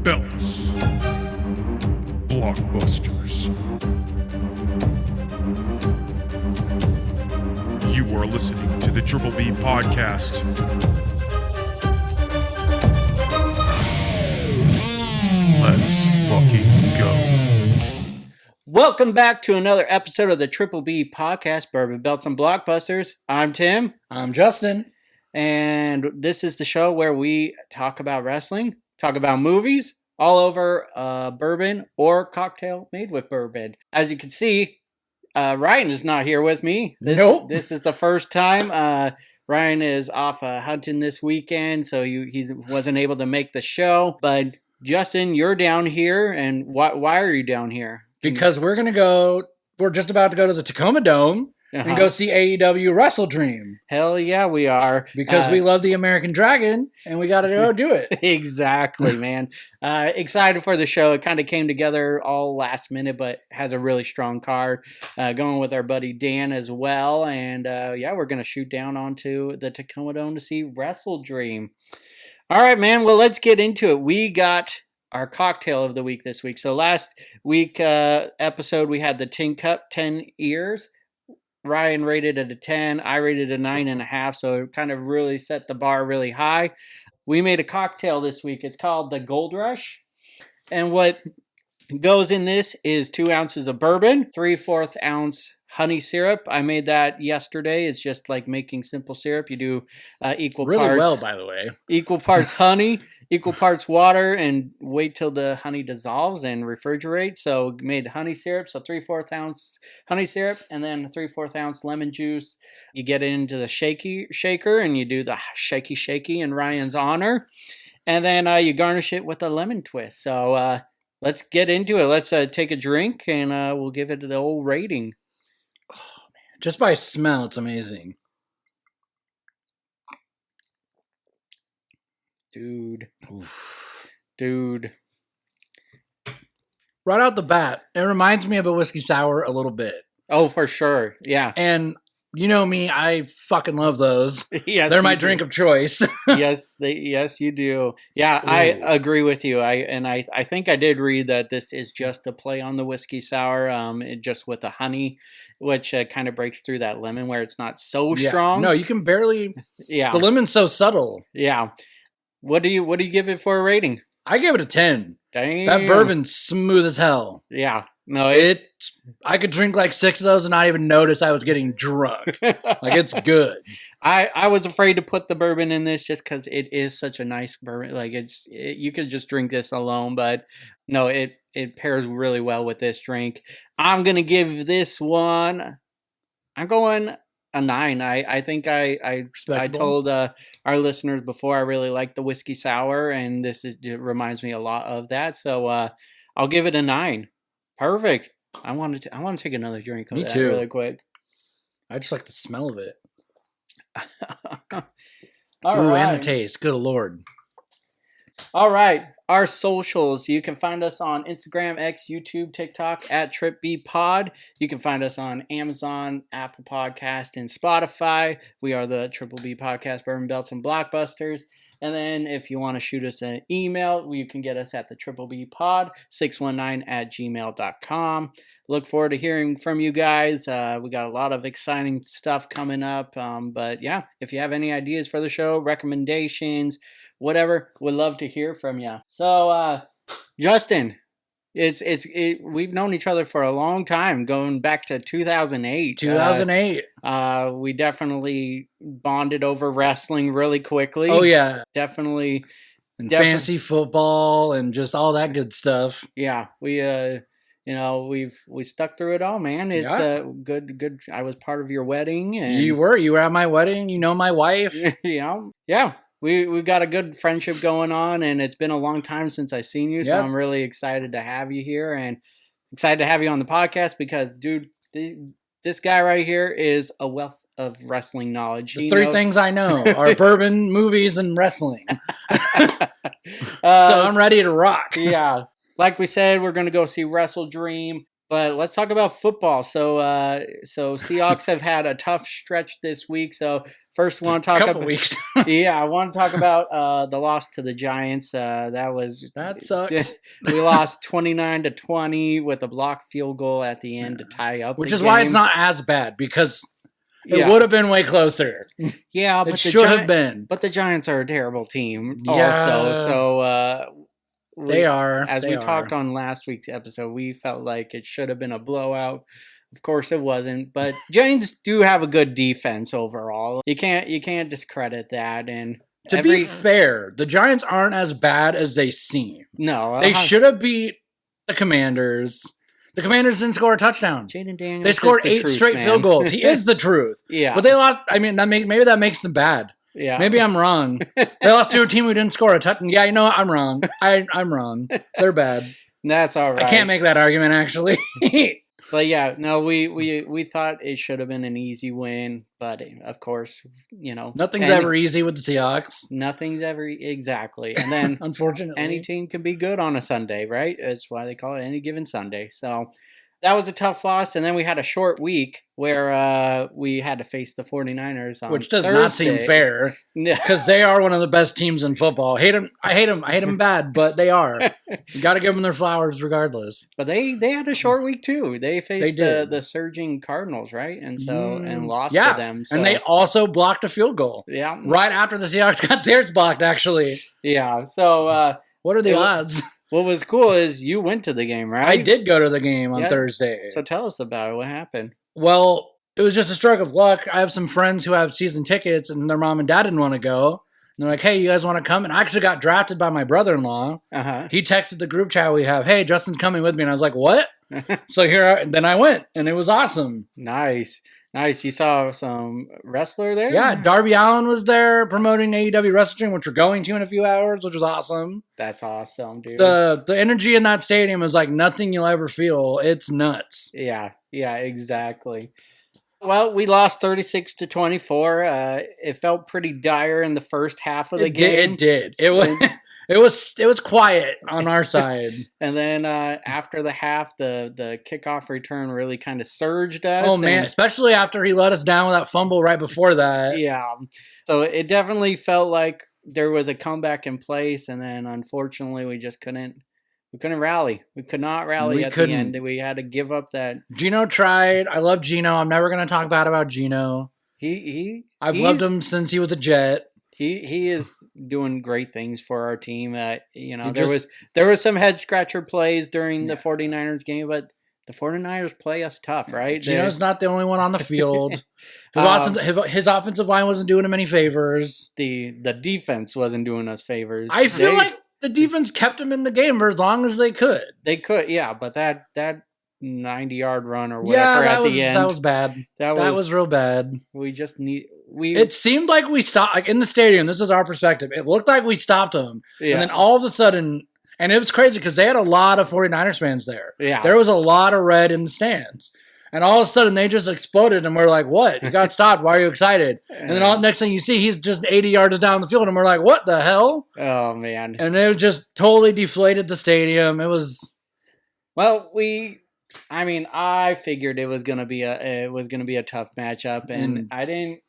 belts. Blockbusters. You are listening to the Triple B podcast. Let's fucking go. Welcome back to another episode of the Triple B podcast, Bourbon, Belts, and Blockbusters. I'm Tim. I'm Justin. And this is the show where we talk about wrestling, talk about movies, all over bourbon or cocktail made with bourbon. As you can see, Ryan is not here with me. Nope. This is the first time. Ryan is off hunting this weekend, so he wasn't able to make the show. But Justin, you're down here, and why are you down here? Because we're just about to go to the Tacoma Dome and go see AEW Wrestle Dream. Hell yeah, we are. Because we love the American Dragon, and we got to go do it. Exactly, man. Excited for the show. It kind of came together all last minute, but has a really strong card. Going with our buddy Dan as well. And we're going to shoot down onto the Tacoma Dome to see Wrestle Dream. All right, man. Well, let's get into it. We got our cocktail of the week this week. So last week episode, we had the Tin Cup 10 years. Ryan rated it a 10. I rated a 9.5. So it kind of really set the bar really high. We made a cocktail this week. It's called the Gold Rush. And what goes in this is 2 ounces of bourbon, 3/4 ounce honey syrup. I made that yesterday. It's just like making simple syrup. You do equal really parts. Well, by the way. Equal parts honey, equal parts water, and wait till the honey dissolves and refrigerate. So made honey syrup, so 3/4 ounce honey syrup, and then 3/4 ounce lemon juice. You get it into the shaker, and you do the shaky in Ryan's honor. And then you garnish it with a lemon twist. So let's get into it. Let's take a drink, and we'll give it the old rating. Oh, man. Just by smell, it's amazing. Dude. Oof. Dude. Right out the bat, it reminds me of a whiskey sour a little bit. Oh, for sure. Yeah. And you know me, I fucking love those. Yes, they're my drink of choice. Yes, you do. Yeah, ooh. I agree with you. I think I did read that this is just a play on the whiskey sour, just with the honey, which kind of breaks through that lemon where it's not so strong. No, you can barely. Yeah, the lemon's so subtle. Yeah. What do you give it for a rating? I give it a 10. Damn. That bourbon's smooth as hell. Yeah. No, I could drink like 6 of those and not even notice I was getting drunk. Like, it's good. I was afraid to put the bourbon in this just because it is such a nice bourbon. Like you could just drink this alone, but no, it pairs really well with this drink. I'm gonna give this one. I'm going a 9. I think I told our listeners before I really like the whiskey sour, and it reminds me a lot of that. So I'll give it a 9. Perfect. I want to take another drink of that really quick. I just like the smell of it. All right. And the taste. Good Lord. All right. Our socials. You can find us on Instagram, X, YouTube, TikTok at TripBPod. You can find us on Amazon, Apple Podcast, and Spotify. We are the Triple B Podcast, Bourbon, Belts, and Blockbusters. And then if you want to shoot us an email, you can get us at the triplebpod619@gmail.com. Look forward to hearing from you guys. We got a lot of exciting stuff coming up. But yeah, if you have any ideas for the show, recommendations, whatever, we'd love to hear from you. So, Justin, we've known each other for a long time, going back to 2008. 2008. We definitely bonded over wrestling really quickly. Oh yeah, definitely. Fantasy football and just all that good stuff. Yeah, we we stuck through it all, man. It's good. I was part of your wedding, and you were at my wedding. You know my wife. Yeah. We've got a good friendship going on, and it's been a long time since I've seen you, so I'm really excited to have you here and excited to have you on the podcast because, dude, this guy right here is a wealth of wrestling knowledge. The three things I know are bourbon, movies, and wrestling. So I'm ready to rock. Yeah. Like we said, we're going to go see Wrestle Dream. But let's talk about football. So Seahawks have had a tough stretch this week. So first, I want to talk about weeks. Yeah, I want to talk about the loss to the Giants. That sucks. We lost 29-20 with a blocked field goal at the end to tie up. Which is why it's not as bad, because it would have been way closer. Yeah, but it should have been. But the Giants are a terrible team. Yeah. Also, so. They are. As we talked on last week's episode, we felt like it should have been a blowout. Of course, it wasn't. But Giants do have a good defense overall. You can't discredit that. And to be fair, the Giants aren't as bad as they seem. No, they should have beat the Commanders. The Commanders didn't score a touchdown. Jaden Daniels. They scored 8 straight field goals. He is the truth. Yeah, but they lost. I mean, maybe that makes them bad. Yeah. Maybe I'm wrong. They lost to a team who didn't score a touchdown. Yeah, you know what? I'm wrong. I'm wrong. They're bad. That's all right. I can't make that argument, actually. But yeah, no, we thought it should have been an easy win. But of course, nothing's ever easy with the Seahawks. Nothing's ever exactly. And then unfortunately, any team can be good on a Sunday, right? That's why they call it any given Sunday. So that was a tough loss. And then we had a short week where we had to face the 49ers on which does Thursday. not seem fair, because they are one of the best teams in football. I hate them bad, but they are. You got to give them their flowers regardless. But they had a short week too. They faced the surging Cardinals, right? And and lost to them. So. And they also blocked a field goal. Yeah. Right after the Seahawks got theirs blocked, actually. Yeah. So what are the odds? What was cool is you went to the game, right? I did go to the game on Thursday. So tell us about it. What happened? Well, it was just a stroke of luck. I have some friends who have season tickets, and their mom and dad didn't want to go. And they're like, hey, you guys want to come? And I actually got drafted by my brother-in-law. Uh-huh. He texted the group chat we have, hey, Justin's coming with me. And I was like, what? So then I went, and it was awesome. Nice. You saw some wrestler there? Yeah, Darby Allin was there promoting AEW Wrestling, which we're going to in a few hours, which was awesome. That's awesome, dude. The energy in that stadium is like nothing you'll ever feel. It's nuts. Yeah, exactly. Well, we lost 36-24. It felt pretty dire in the first half of the game. It did. It was quiet on our side. And then after the half, the kickoff return really kind of surged us. Oh, man, especially after he let us down with that fumble right before that. Yeah. So it definitely felt like there was a comeback in place, and then unfortunately we just couldn't rally. We could not rally the end. We had to give up that. Gino tried. I love Gino. I'm never going to talk bad about Gino. I've loved him since he was a Jet. He is doing great things for our team. There was some head scratcher plays during the 49ers game, but the 49ers play us tough, right? Gino's not the only one on the field. His offensive line wasn't doing him any favors. The defense wasn't doing us favors. I feel like the defense kept him in the game for as long as they could. They could, yeah, but that 90-yard run or whatever at the end. That was bad. That was real bad. It seemed like we stopped, like in the stadium, this is our perspective. It looked like we stopped them. Yeah. And then all of a sudden, and it was crazy because they had a lot of 49ers fans there. Yeah. There was a lot of red in the stands. And all of a sudden, they just exploded, and we're like, what? You got stopped. Why are you excited? And then next thing you see, he's just 80 yards down the field, and we're like, what the hell? Oh, man. And it just totally deflated the stadium. It was... Well, I figured it was gonna be a tough matchup, and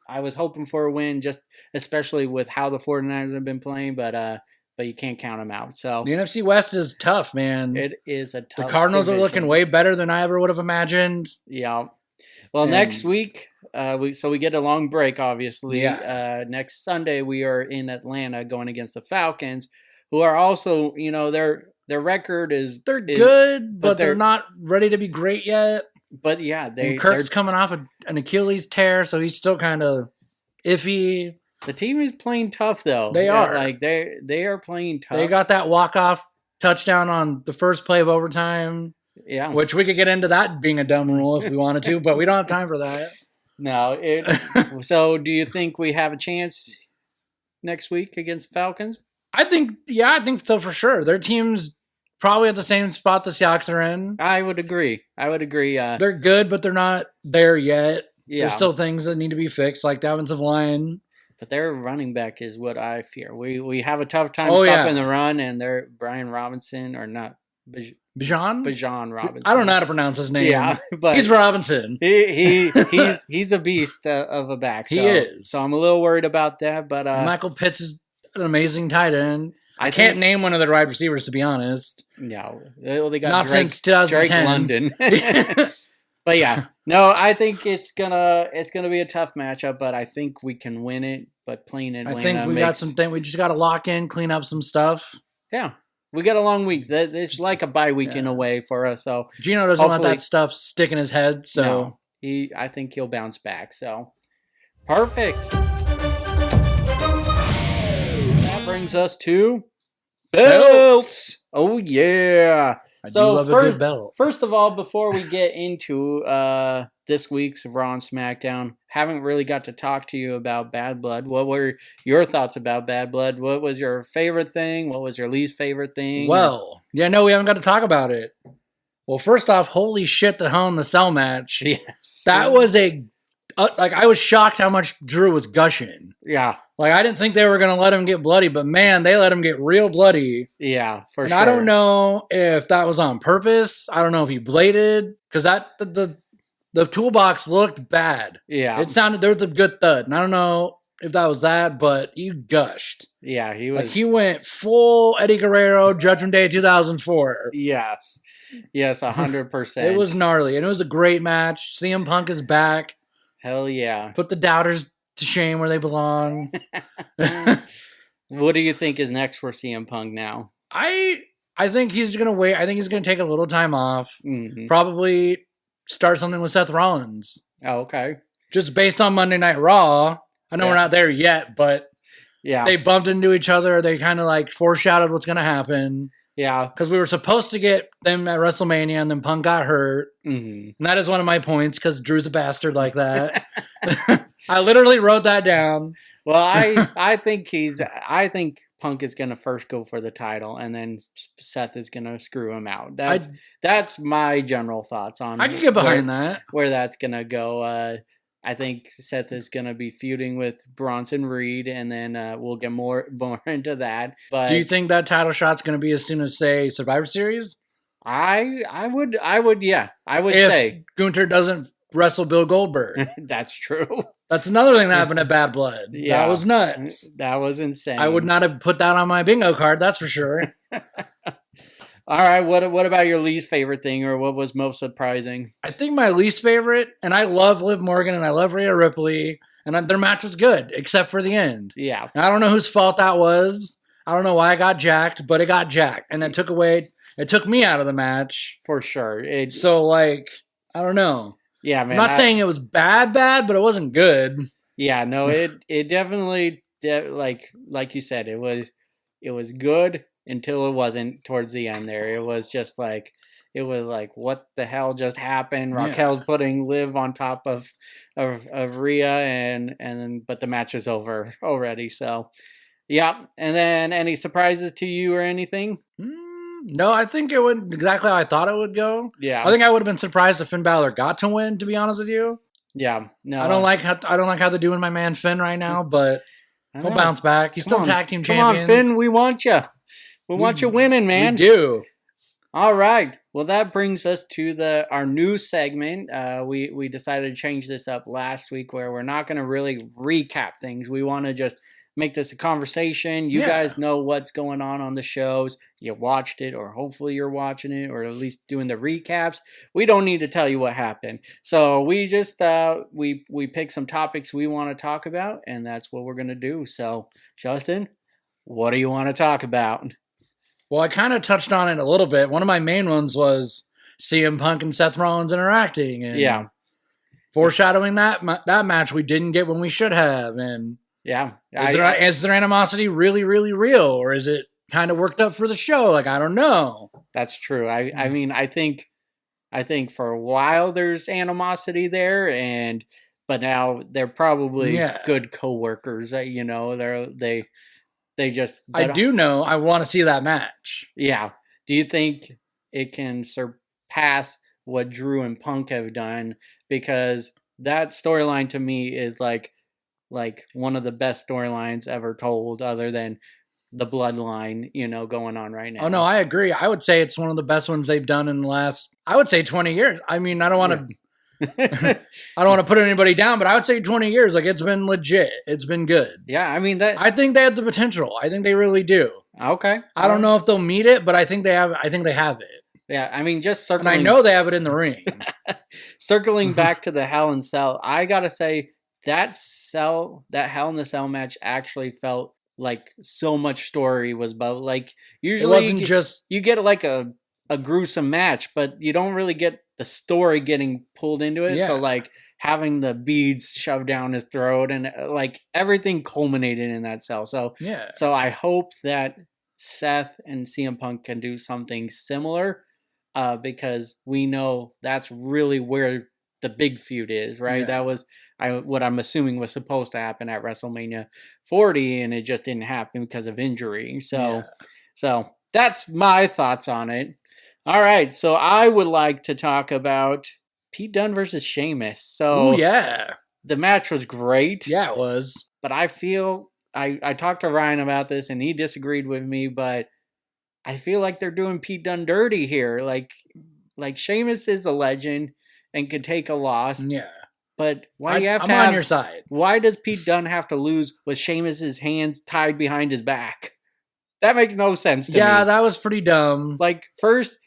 I was hoping for a win, just especially with how the 49ers have been playing, but you can't count them out. So the NFC West is tough, man. It is a tough. The Cardinals division. are looking way better than I ever would have imagined. Yeah. Well, next week, we get a long break, obviously. Yeah. Next Sunday, we are in Atlanta going against the Falcons, who are also, their record is... They're good, but they're not ready to be great yet. But yeah, Kirk's coming off an Achilles tear, so he's still kind of iffy. The team is playing tough, though. They are. They are playing tough. They got that walk-off touchdown on the first play of overtime. Yeah. Which we could get into that being a dumb rule if we wanted to, but we don't have time for that. No. So do you think we have a chance next week against the Falcons? I think so for sure. Their team's probably at the same spot the Seahawks are in. I would agree. They're good, but they're not there yet. Yeah. There's still things that need to be fixed, like the offensive line. But their running back is what I fear. We have a tough time stopping the run, and their Brian Robinson, or not Bijan Robinson. I don't know how to pronounce his name. Yeah, but he's Robinson. He's a beast of a back. So, he is. So I'm a little worried about that. But Michael Pitts is an amazing tight end. I can't name one of the wide receivers, to be honest. No, they got not since 2010. Drake London. But yeah, no, I think it's gonna be a tough matchup, but I think we can win it. But playing Atlanta, I think we got something. We just got to lock in, clean up some stuff. Yeah, we got a long week. It's like a bye week in a way for us. So Gino doesn't let that stuff stick in his head. So I think he'll bounce back. So perfect. That brings us to belts. Oh yeah. I do love a good belt. First of all, before we get into this week's Raw and SmackDown, haven't really got to talk to you about Bad Blood. What were your thoughts about Bad Blood? What was your favorite thing? What was your least favorite thing? Well, we haven't got to talk about it. Well, first off, holy shit, the Hell in the Cell match. Yes. That was I was shocked how much Drew was gushing. Yeah. I didn't think they were going to let him get bloody, but man, they let him get real bloody. Yeah, for sure. I don't know if that was on purpose. I don't know if he bladed, because the toolbox looked bad. Yeah. It sounded, there was a good thud. And I don't know if that was that, but he gushed. Yeah, he was. He went full Eddie Guerrero, Judgment Day 2004. Yes. Yes, 100%. It was gnarly, and it was a great match. CM Punk is back. Hell yeah. Put the doubters to shame where they belong. What do you think is next for CM Punk now? I think he's going to wait. I think he's going to take a little time off. Mm-hmm. Probably start something with Seth Rollins. Oh, okay. Just based on Monday Night Raw. I know we're not there yet, but they bumped into each other. They kind of foreshadowed what's going to happen. Yeah. Because we were supposed to get them at WrestleMania, and then Punk got hurt. Mm-hmm. And that is one of my points, because Drew's a bastard like that. I literally wrote that down. Well, I think Punk is going to first go for the title, and then Seth is going to screw him out. That's my general thoughts on. I can get behind that. Where that's going to go. I think Seth is going to be feuding with Bronson Reed, and then we'll get more into that. But do you think that title shot's going to be as soon as, say, Survivor Series? I would if say Gunther doesn't wrestle Bill Goldberg. That's true. That's another thing that happened at Bad Blood. Yeah, that was nuts. That was insane. I would not have put that on my bingo card, that's for sure. All right, what about your least favorite thing, or what was most surprising? I think my least favorite, and I love Liv Morgan and I love Rhea Ripley, and their match was good, except for the end. Yeah. And I don't know whose fault that was. I don't know why I got jacked, but it got jacked. And it took me out of the match. For sure. I don't know. Yeah, man. I'm not saying it was bad, but it wasn't good. Yeah, no, it definitely, like you said, it was good until it wasn't towards the end there. It was just what the hell just happened? Raquel's putting Liv on top of Rhea, but the match is over already. So, yeah. And then any surprises to you or anything? No, I think it went exactly how I thought it would go. Yeah. I think I would have been surprised if Finn Balor got to win, to be honest with you. Yeah. No. I don't like how they're doing my man Finn right now, but he'll bounce back. He's still tag team champion. Come on, Finn, we want you. We want you winning, man. We do. All right. Well, that brings us to our new segment. We decided to change this up last week, where we're not going to really recap things. We want to just make this a conversation. You guys know what's going on the shows. You watched it, or hopefully you're watching it, or at least doing the recaps. We don't need to tell you what happened. So we just we pick some topics we want to talk about, and that's what we're going to do. So, Justin, what do you want to talk about? Well, I kind of touched on it a little bit. One of my main ones was CM Punk and Seth Rollins interacting, and foreshadowing that match we didn't get when we should have. And is there animosity really, really real, or is it kind of worked up for the show? I don't know. That's true. I mean, I think for a while there's animosity there, but now they're probably good coworkers. They just. I do know. I want to see that match. Yeah. Do you think it can surpass what Drew and Punk have done? Because that storyline to me is like one of the best storylines ever told, other than the bloodline, going on right now. Oh no, I agree. I would say it's one of the best ones they've done in the last, I would say 20 years. I mean, I don't want to I don't want to put anybody down, but I would say 20 years. Like, it's been legit. It's been good. Yeah, I mean I think they have the potential. I think they really do. Okay. I don't know if they'll meet it, but I think they have it. Yeah, I mean, just circling. And I know they have it in the ring. Circling back to the Hell in Cell, I gotta say that Hell in the Cell match actually felt like so much story was about. Like, usually it wasn't you get like a gruesome match, but you don't really get the story getting pulled into it. Yeah. So like having the beads shoved down his throat and like everything culminated in that cell. So yeah. So I hope that Seth and CM Punk can do something similar, because we know that's really where the big feud is, right? Yeah. That was what I'm assuming was supposed to happen at WrestleMania 40, and it just didn't happen because of injury. So that's my thoughts on it. All right, so I would like to talk about Pete Dunne versus Sheamus. So yeah, the match was great. Yeah, it was. But I feel I talked to Ryan about this, and he disagreed with me. But I feel like they're doing Pete Dunne dirty here. Like Sheamus is a legend and could take a loss. Yeah. But why I'm on your side. Why does Pete Dunne have to lose with Sheamus's hands tied behind his back? That makes no sense to me. Yeah, that was pretty dumb. Like first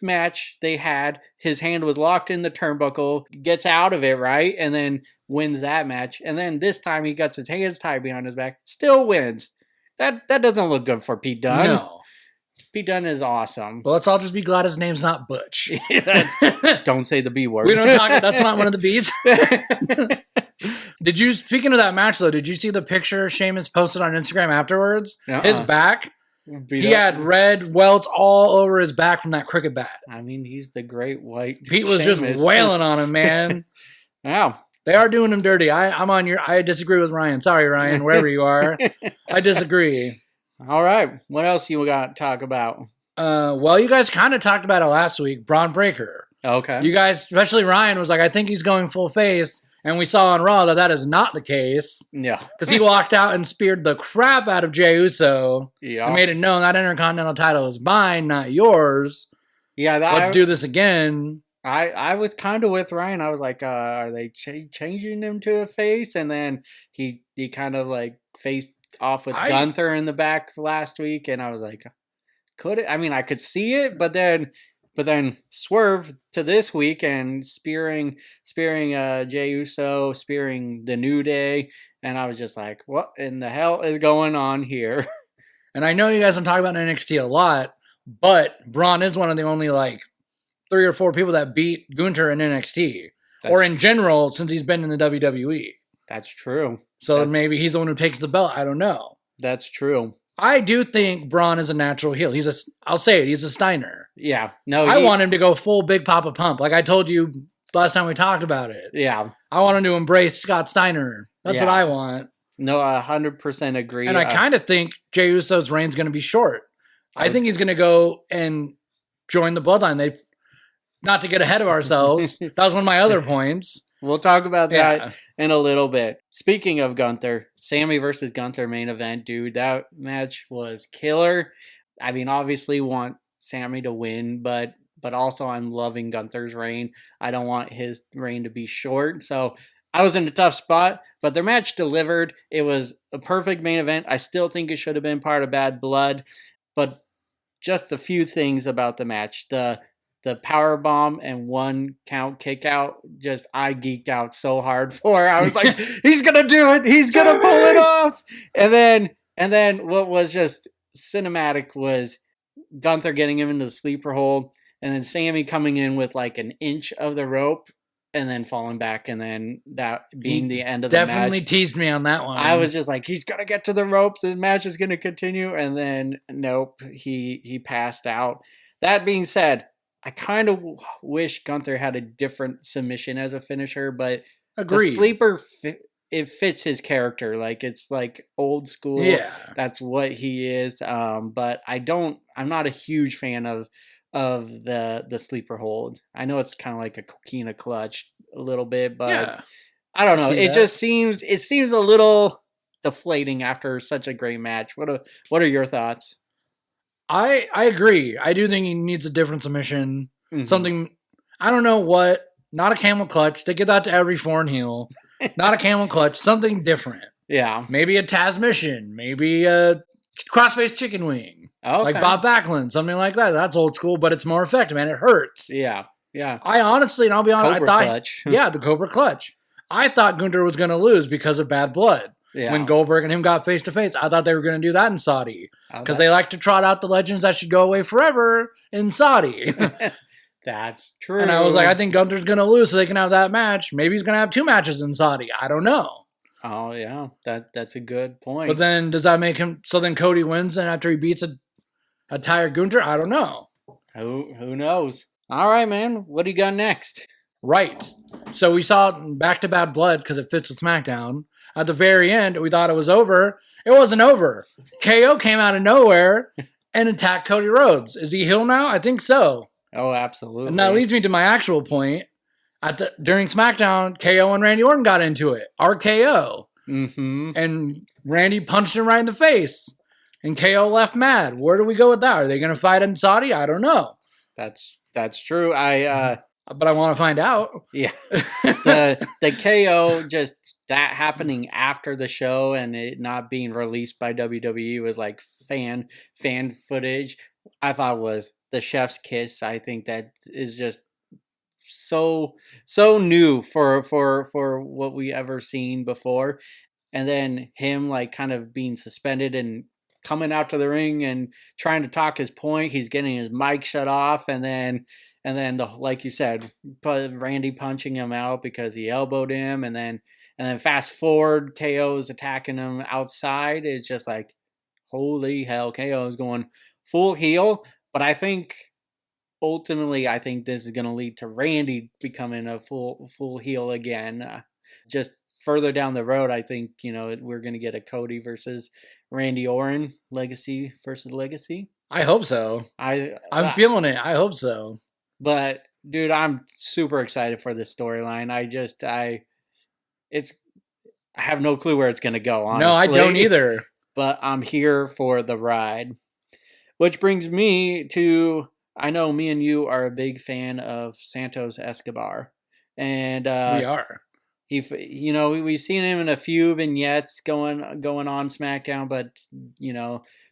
match they had, his hand was locked in the turnbuckle, gets out of it, right? And then wins that match. And then this time he gets his hands tied behind his back, still wins. That doesn't look good for Pete Dunne. No. Pete Dunne is awesome. Well, let's all just be glad his name's not Butch. Don't say the B word. We don't talk. That's not one of the B's. Speaking of that match, though, did you see the picture Sheamus posted on Instagram afterwards? His back? He had red welts all over his back from that cricket bat. I mean, he's the great white Pete was Sheamus. Just wailing on him, man. Wow. They are doing him dirty. I disagree with Ryan. Sorry, Ryan, wherever you are. I disagree. All right. What else you got to talk about? Well, you guys kind of talked about it last week. Braun Breaker. Okay. You guys, especially Ryan, was like, I think he's going full face. And we saw on Raw that is not the case. Yeah. Because he walked out and speared the crap out of Jey Uso. Yeah. And made it known that Intercontinental title is mine, not yours. Yeah. Let's do this again. I was kind of with Ryan. I was like, are they changing him to a face? And then he kind of like faced off with Gunther in the back last week. And I was like, could it? I mean, I could see it, but then swerve to this week and spearing Jey Uso, spearing the New Day, and I was just like, what in the hell is going on here? And I know you guys don't talk about NXT a lot, but Braun is one of the only like 3 or 4 people that beat Gunther in NXT, or in general since he's been in the WWE. That's true. So maybe he's the one who takes the belt. I don't know. That's true. I do think Braun is a natural heel. I'll say it. He's a Steiner. Yeah. No, I want him to go full Big Papa Pump. Like I told you last time we talked about it. Yeah. I want him to embrace Scott Steiner. That's what I want. No, 100% agree. And I kind of think Jey Uso's reign's going to be short. I think he's going to go and join the Bloodline. Not to get ahead of ourselves. That was one of my other points. We'll talk about that in a little bit. Speaking of Gunther, Sami versus Gunther main event, dude. That match was killer. I mean, obviously want Sami to win, but also I'm loving Gunther's reign. I don't want his reign to be short. So I was in a tough spot, but their match delivered. It was a perfect main event. I still think it should have been part of Bad Blood, but just a few things about the match. The power bomb and 1 count kick out, just I geeked out so hard for. I was like, he's gonna do it. He's gonna pull it off. And then what was just cinematic was Gunther getting him into the sleeper hold, and then Sami coming in with like an inch of the rope and then falling back, and then that being the end of the match. Definitely teased me on that one. I was just like, he's gonna get to the ropes. This match is gonna continue, and then nope, he passed out. That being said, I kind of wish Gunther had a different submission as a finisher, but Agreed. The sleeper, it fits his character. Like, it's like old school. Yeah. That's what he is. But I'm not a huge fan of the sleeper hold. I know it's kind of like a coquina clutch a little bit, but I don't know. It just seems a little deflating after such a great match. What are your thoughts? I agree. I do think he needs a different submission. Mm-hmm. Something, I don't know what, not a camel clutch. They give that to every foreign heel. Not a camel clutch, something different. Yeah. Maybe a Taz mission. Maybe a crossface chicken wing. Okay. Like Bob Backlund, something like that. That's old school, but it's more effective, man. It hurts. Yeah. Yeah. I honestly, and I'll be honest, Cobra clutch. Yeah, the Cobra clutch. I thought Gunther was going to lose because of bad blood. Yeah. When Goldberg and him got face to face, I thought they were going to do that in Saudi because they like to trot out the legends that should go away forever in Saudi. That's true. And I was like, I think Gunther's going to lose so they can have that match. Maybe he's going to have 2 matches in Saudi. I don't know. Oh, yeah. That's a good point. But then does that make him – so then Cody wins and after he beats a tired Gunther? I don't know. Who knows? All right, man. What do you got next? Right. So we saw back to Bad Blood because it fits with SmackDown. At the very end, we thought it was over. It wasn't over. KO came out of nowhere and attacked Cody Rhodes. Is he heel now? I think so. Oh, absolutely. And that leads me to my actual point. During SmackDown, KO and Randy Orton got into it. RKO. Mm-hmm. And Randy punched him right in the face. And KO left mad. Where do we go with that? Are they going to fight in Saudi? I don't know. That's true. But I want to find out. Yeah. The KO just that happening after the show and it not being released by WWE was like fan footage. I thought was the chef's kiss. I think that is just so new for what we ever seen before. And then him like kind of being suspended and coming out to the ring and trying to talk his point. He's getting his mic shut off and then like you said, Randy punching him out because he elbowed him, and then fast forward, KO is attacking him outside. It's just like, holy hell, KO is going full heel. But I think ultimately, this is going to lead to Randy becoming a full heel again. Just further down the road, I think we're going to get a Cody versus Randy Orton legacy versus legacy. I hope so. I'm feeling it. I hope so. But dude, I'm super excited for this storyline. I have no clue where it's going to go, honestly. No, I don't either. But I'm here for the ride. Which brings me to, I know me and you are a big fan of Santos Escobar. And we are. We've seen him in a few vignettes going on SmackDown, but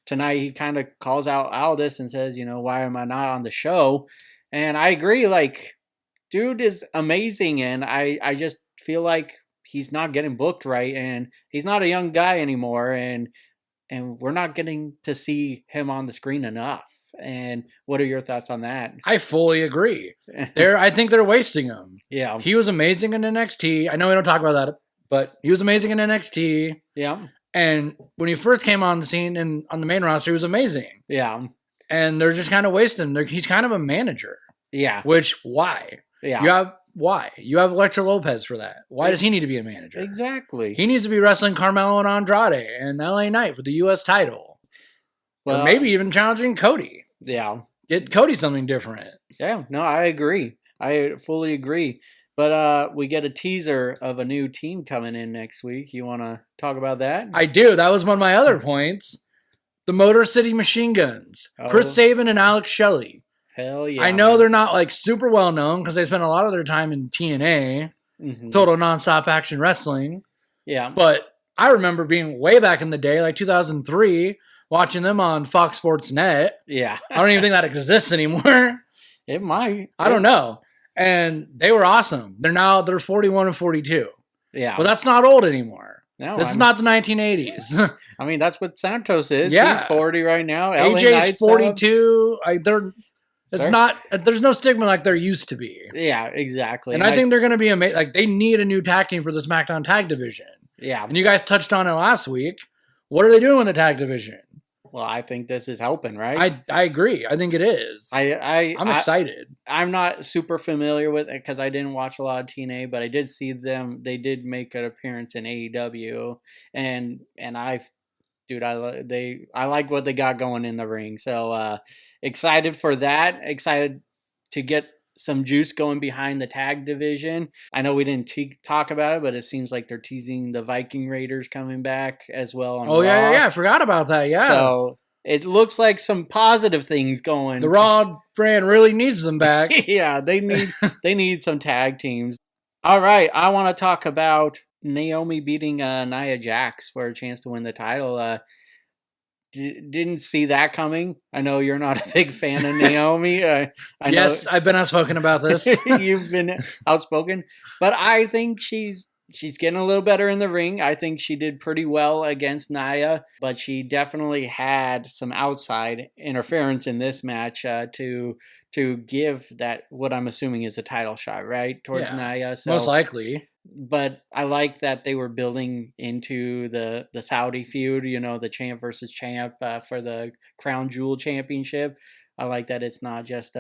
tonight he kind of calls out Aldis and says, why am I not on the show? And I agree, like, dude is amazing, and I just feel like he's not getting booked right, and he's not a young guy anymore, and we're not getting to see him on the screen enough. And what are your thoughts on that? I fully agree. I think they're wasting him. Yeah. He was amazing in NXT. I know we don't talk about that, but he was amazing in NXT. Yeah. And when he first came on the scene and on the main roster, he was amazing. Yeah. And they're just kind of wasting him. He's kind of a manager. Yeah. Which, why? Yeah. Why? You have Elektra Lopez for that. Why does he need to be a manager? Exactly. He needs to be wrestling Carmelo and Andrade and LA Knight for the U.S. title. Well, or maybe even challenging Cody. Yeah. Get Cody something different. Yeah. No, I agree. I fully agree. But we get a teaser of a new team coming in next week. You want to talk about that? I do. That was one of my other points. The Motor City Machine Guns. Oh. Chris Sabin and Alex Shelley. Hell yeah. I know they're not like super well known because they spent a lot of their time in TNA, Total Nonstop Action Wrestling. Yeah. But I remember being way back in the day, like 2003, watching them on Fox Sports Net. Yeah. I don't even think that exists anymore. It might. I don't know. And they were awesome. They're 41 and 42. Yeah. But that's not old anymore. No, this is not the 1980s. I mean, that's what Santos is. Yeah. He's 40 right now. AJ's 42. There's no stigma like there used to be. Yeah, exactly. And I think they're going to be amazing. Like, they need a new tag team for the SmackDown tag division. Yeah. And you guys touched on it last week. What are they doing with the tag division? Well, I think this is helping, right? I agree. I think it is. I'm excited. I'm not super familiar with it because I didn't watch a lot of TNA, but I did see them. They did make an appearance in AEW, and I like what they got going in the ring. So excited for that. Excited to get some juice going behind the tag division. I know we didn't talk about it, but it seems like they're teasing the Viking Raiders coming back as well on Raw. Yeah. I forgot about that. Yeah. So it looks like some positive things going. The Raw brand really needs them back. Yeah, they need some tag teams. All right, I want to talk about Naomi beating Nia Jax for a chance to win the title. Didn't see that coming. I know you're not a big fan of Naomi. Yes, I've been outspoken about this. You've been outspoken, but I think she's getting a little better in the ring. I think she did pretty well against Nia, but she definitely had some outside interference in this match to give that what I'm assuming is a title shot, right, towards Nia. So, most likely. But I like that they were building into the Saudi feud, the champ versus champ for the Crown Jewel Championship. I like that it's not just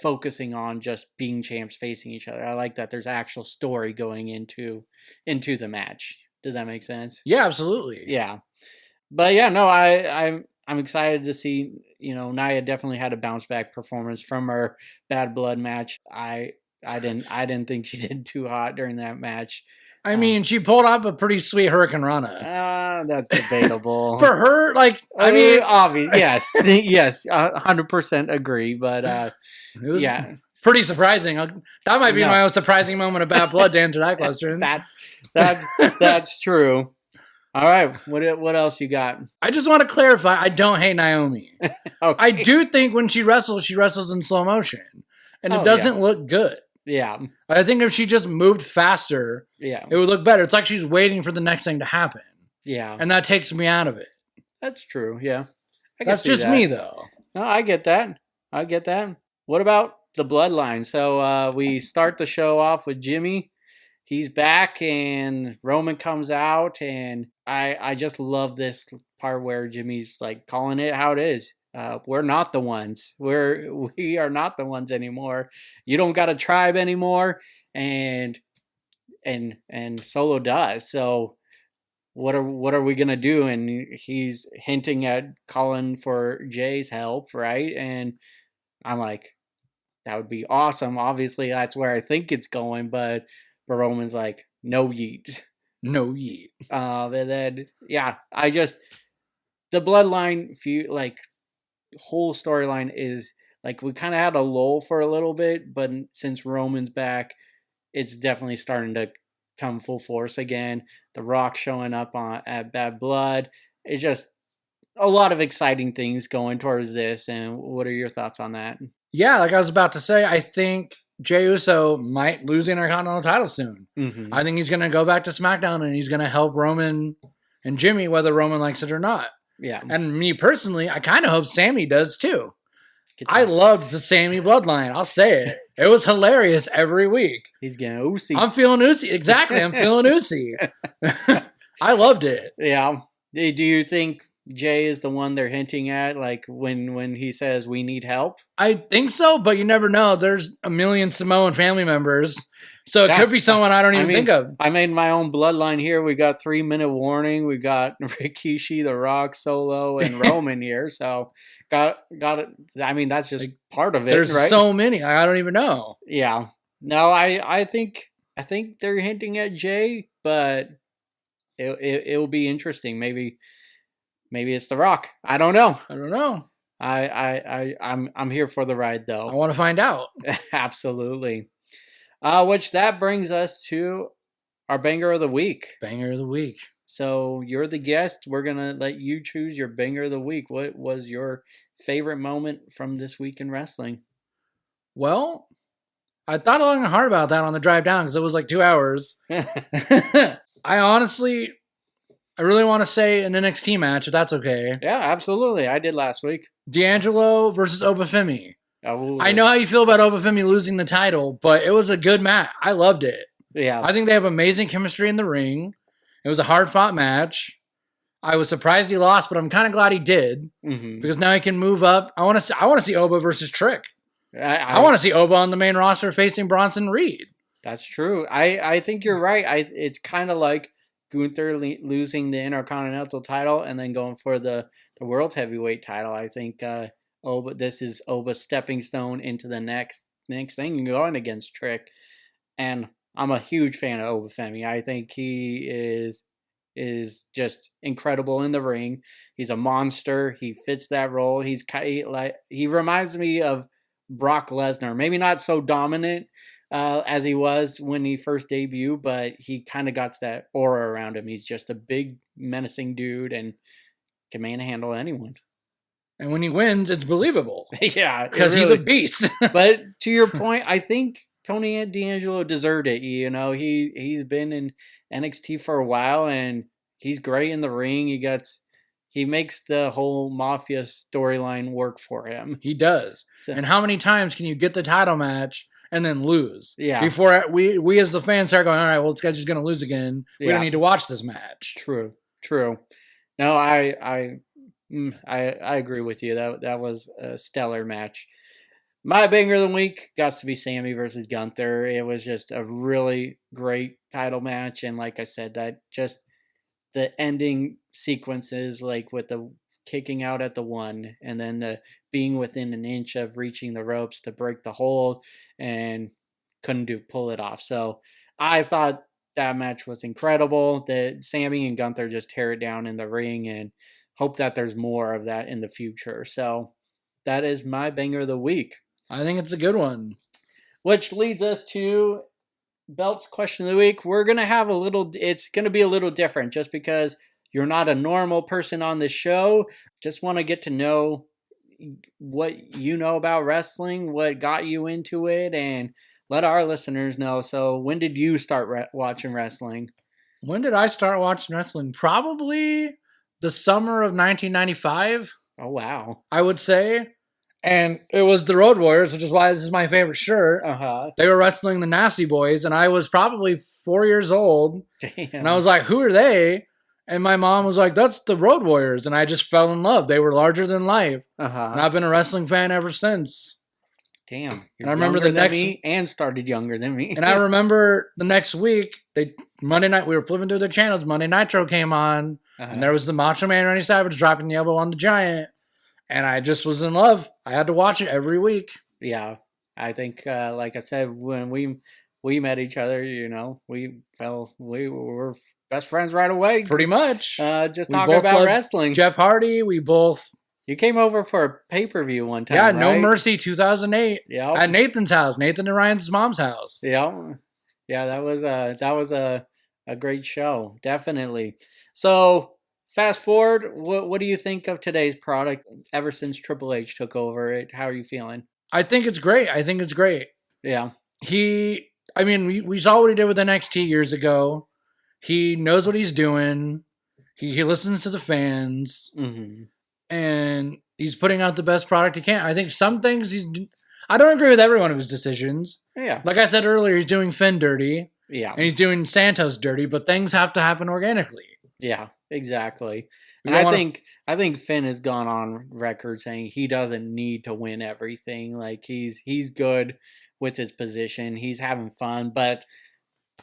focusing on just being champs facing each other. I like that there's actual story going into the match. Does that make sense? Yeah, absolutely. Yeah. But yeah, no, I'm excited to see, Nia definitely had a bounce back performance from her Bad Blood match. I didn't think she did too hot during that match. I mean, she pulled off a pretty sweet Hurricane Rana. That's debatable. For her, obvious, yes, 100% agree. But it was pretty surprising. That might be my most surprising moment of Bad Blood to answer that question. That's true. All right, what else you got? I just want to clarify, I don't hate Naomi. Okay. I do think when she wrestles in slow motion, and it doesn't look good. Yeah. I think if she just moved faster, it would look better. It's like she's waiting for the next thing to happen. Yeah. And that takes me out of it. That's true, yeah. That's just me, though. No, I get that. What about the bloodline? So we start the show off with Jimmy. He's back, and Roman comes out, and I just love this part where Jimmy's like calling it how it is. We're not the ones. We are not the ones anymore. You don't got a tribe anymore, and Solo does. So what are we gonna do? And he's hinting at calling for Jay's help, right? And I'm like, that would be awesome. Obviously, that's where I think it's going, but Roman's like, no yeet. No yeet. And then the bloodline feud, whole storyline is like we kind of had a lull for a little bit, but since Roman's back, it's definitely starting to come full force again. The Rock showing up at Bad Blood. It's just a lot of exciting things going towards this. And what are your thoughts on that? Yeah, like I was about to say, I think Jey Uso might lose the Intercontinental title soon. Mm-hmm. I think he's going to go back to SmackDown and he's going to help Roman and Jimmy, whether Roman likes it or not. Yeah. And me personally, I kind of hope Sami does too. I loved the Sami bloodline. I'll say it. It was hilarious every week. He's getting oozy. I'm feeling oozy. Exactly. I'm feeling oozy. I loved it. Yeah. Do you think Jay is the one they're hinting at, like when he says we need help? I think so, but you never know. There's a million Samoan family members, so it could be someone I don't even think of. I made my own bloodline here. We got 3-minute warning. We got Rikishi, The Rock, Solo, and Roman here. So got it. I mean, that's just part of it. There's right? So many. I don't even know. Yeah. No, I think they're hinting at Jay, but it'll be interesting. Maybe it's The Rock. I don't know. I'm here for the ride, though. I want to find out. Absolutely. Which that brings us to our banger of the week. Banger of the week. So you're the guest. We're gonna let you choose your banger of the week. What was your favorite moment from this week in wrestling? Well, I thought long and hard about that on the drive down because it was like 2 hours. I really want to say an NXT match, if that's okay. Yeah, absolutely. I did last week. D'Angelo versus Obafemi. Oh, I know how you feel about Obafemi losing the title, but it was a good match. I loved it. Yeah. I think they have amazing chemistry in the ring. It was a hard-fought match. I was surprised he lost, but I'm kind of glad he did because now he can move up. I want to see Oba versus Trick. I want to see Oba on the main roster facing Bronson Reed. That's true. I think you're right. It's kind of like Gunther losing the Intercontinental title and then going for the World Heavyweight title. I think this is Oba's stepping stone into the next next thing going against Trick. And I'm a huge fan of Obafemi. I think he is just incredible in the ring. He's a monster. He fits that role. He reminds me of Brock Lesnar. Maybe not so dominant as he was when he first debuted, but he kind of got that aura around him. He's just a big, menacing dude and can manhandle anyone. And when he wins, it's believable. Yeah. Because he's a beast. But to your point, I think Tony D'Angelo deserved it. You know, he's been in NXT for a while, and he's great in the ring. He makes the whole Mafia storyline work for him. He does. So, and how many times can you get the title match and then lose? Yeah. Before we as the fans start going, all right, well, this guy's just going to lose again. We don't need to watch this match. True. No, I agree with you. That was a stellar match. My banger of the week got to be Sami versus Gunther. It was just a really great title match, and like I said, that just the ending sequences, like with the kicking out at the 1, and then the being within an inch of reaching the ropes to break the hold, and couldn't pull it off. So I thought that match was incredible. That Sami and Gunther just tear it down in the ring, and hope that there's more of that in the future. So that is my banger of the week. I think it's a good one. Which leads us to Belt's question of the week. It's going to be a little different just because you're not a normal person on this show. Just want to get to know what you know about wrestling, what got you into it, and let our listeners know. So when did you start watching wrestling? When did I start watching wrestling? Probably the summer of 1995. Oh, wow. I would say. And it was the Road Warriors, which is why this is my favorite shirt. Uh-huh. They were wrestling the Nasty Boys, and I was probably 4 years old. Damn. And I was like, who are they? And my mom was like, that's the Road Warriors. And I just fell in love. They were larger than life. Uh-huh. And I've been a wrestling fan ever since. Damn. And I remember the next me and started younger than me. And I remember the next week, Monday night, we were flipping through the channels. Monday Nitro came on, and there was the Macho Man Randy Savage dropping the elbow on the Giant. And I just was in love. I had to watch it every week. Yeah. I think, like I said, when we met each other, you know, we were best friends right away. Pretty much. Just talking about wrestling. Jeff Hardy, You came over for a pay-per-view one time, yeah, right? No Mercy 2008. Yeah. At Nathan's house. Nathan and Ryan's mom's house. Yeah. Yeah, that was a great show. Definitely. So fast forward, what do you think of today's product ever since Triple H took over it? How are you feeling? I think it's great. Yeah. We saw what he did with NXT years ago. He knows what he's doing. He listens to the fans. Mm-hmm. And he's putting out the best product he can. I think some things I don't agree with every one of his decisions. Yeah. Like I said earlier, he's doing Finn dirty. Yeah. And he's doing Santos dirty, but things have to happen organically. Yeah, exactly. And I think Finn has gone on record saying he doesn't need to win everything. Like he's good with his position. He's having fun. But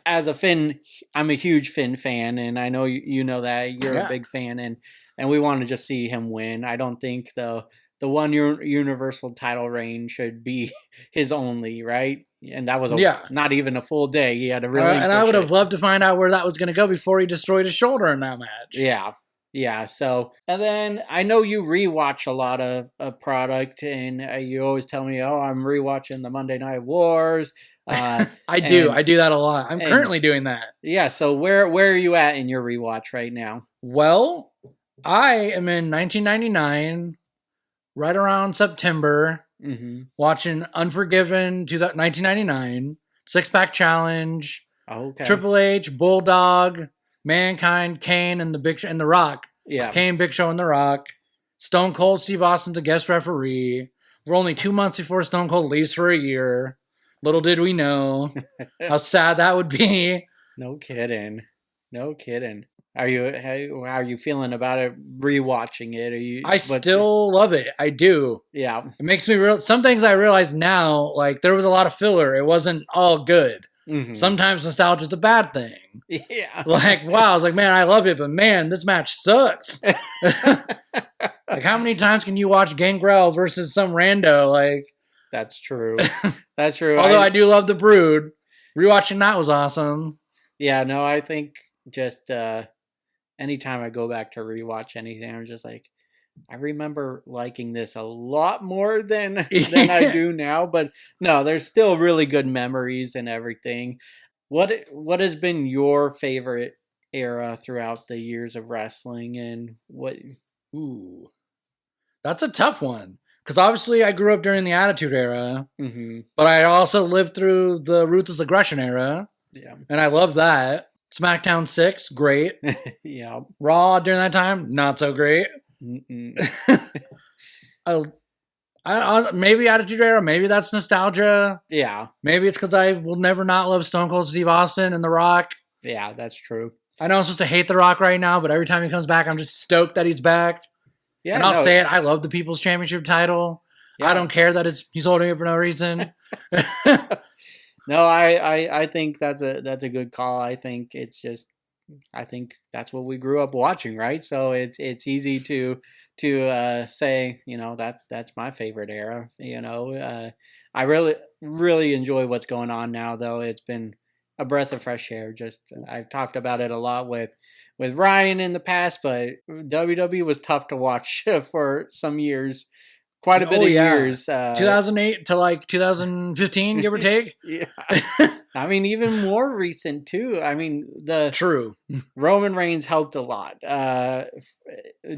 as a Finn, I'm a huge Finn fan, and I know you know that you're a big fan, and we want to just see him win. I don't think the one universal title reign should be his only, right? And that was not even a full day. He had a really and I would have loved to find out where that was going to go before he destroyed his shoulder in that match. Yeah. So, and then I know you rewatch a lot of product, and you always tell me, "Oh, I'm rewatching the Monday Night Wars." I do that a lot. I'm currently doing that. Yeah. So where are you at in your rewatch right now? Well, I am in 1999, right around September. Mm-hmm. Watching Unforgiven 1999, Six Pack Challenge, okay. Triple H, Bulldog, Mankind, Kane, and The Rock. Yeah. Kane, Big Show, and The Rock. Stone Cold Steve Austin's the guest referee. We're only 2 months before Stone Cold leaves for a year. Little did we know how sad that would be. No kidding. How are you feeling about it? Rewatching it? I still love it. I do. Yeah. It makes me some things I realize now. Like there was a lot of filler. It wasn't all good. Mm-hmm. Sometimes nostalgia is a bad thing. Yeah. Like wow, I was like, man, I love it, but man, this match sucks. Like how many times can you watch Gangrel versus some rando? Like That's true. That's true. Although I do love The Brood. Rewatching that was awesome. Yeah, no, I think just anytime I go back to rewatch anything, I'm just like, I remember liking this a lot more than I do now. But no, there's still really good memories and everything. What has been your favorite era throughout the years of wrestling, and what? Ooh, that's a tough one. Because obviously I grew up during the Attitude Era, but I also lived through the Ruthless Aggression Era. Yeah. And I love that. SmackDown 6, great. Yeah. Raw during that time, not so great. I maybe Attitude Era, maybe that's nostalgia. Yeah. Maybe it's because I will never not love Stone Cold Steve Austin and The Rock. Yeah, that's true. I know I'm supposed to hate The Rock right now, but every time he comes back, I'm just stoked that he's back. Yeah, and I'll say it. I love the People's Championship title. Yeah. I don't care that he's holding it for no reason. No, I think that's a good call. I think that's what we grew up watching, right? So it's easy to say, that's my favorite era. I really enjoy what's going on now, though. It's been a breath of fresh air. I've talked about it a lot with Ryan in the past, but WWE was tough to watch for some years, quite a bit of years. 2008 to like 2015, give or take. Yeah. I mean, even more recent too. I mean, True. Roman Reigns helped a lot